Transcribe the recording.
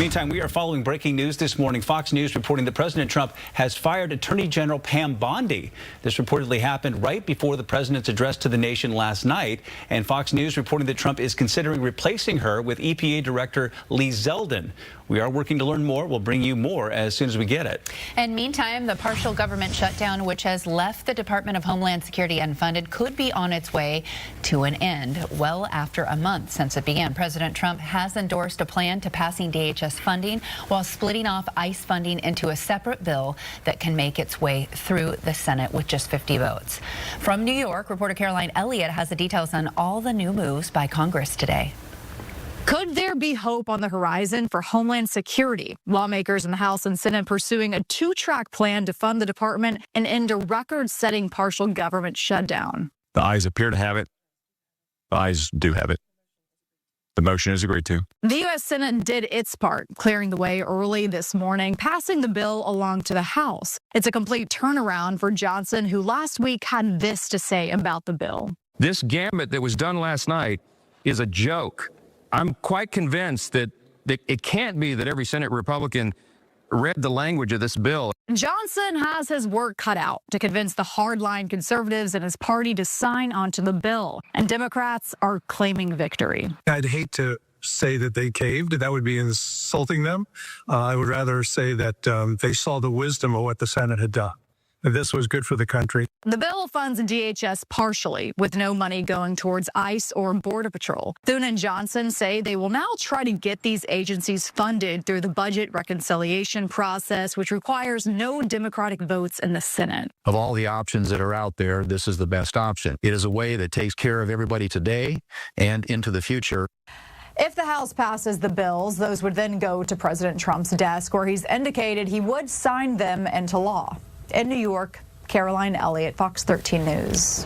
Meantime, we are following breaking news this morning. Fox News reporting that President Trump has fired Attorney General Pam Bondi. This reportedly happened right before the president's address to the nation last night. And Fox News reporting that Trump is considering replacing her with EPA Director Lee Zeldin. We are working to learn more. We'll bring you more as soon as we get it. And meantime, the partial government shutdown, which has left the Department of Homeland Security unfunded, could be on its way to an end well after a month since it began. President Trump has endorsed a plan to passing DHS funding while splitting off ICE funding into a separate bill that can make its way through the Senate with just 50 votes. From New York, reporter Caroline Elliott has the details on all the new moves by Congress today. Could there be hope on the horizon for Homeland Security? Lawmakers in the House and Senate pursuing a two-track plan to fund the department and end a record-setting partial government shutdown. The ayes appear to have it. The ayes do have it. The motion is agreed to. The U.S. Senate did its part, clearing the way early this morning, passing the bill along to the House. It's a complete turnaround for Johnson, who last week had this to say about the bill. This gambit that was done last night is a joke. I'm quite convinced that it can't be that every Senate Republican read the language of this bill. Johnson has his work cut out to convince the hardline conservatives in his party to sign onto the bill, and Democrats are claiming victory. I'd hate to say that they caved. That would be insulting them. I would rather say that they saw the wisdom of what the Senate had done. This was good for the country. The bill funds DHS partially, with no money going towards ICE or Border Patrol. Thune and Johnson say they will now try to get these agencies funded through the budget reconciliation process, which requires no Democratic votes in the Senate. Of all the options that are out there, this is the best option. It is a way that takes care of everybody today and into the future. If the House passes the bills, those would then go to President Trump's desk, where he's indicated he would sign them into law. In New York, Caroline Elliott, Fox 13 News.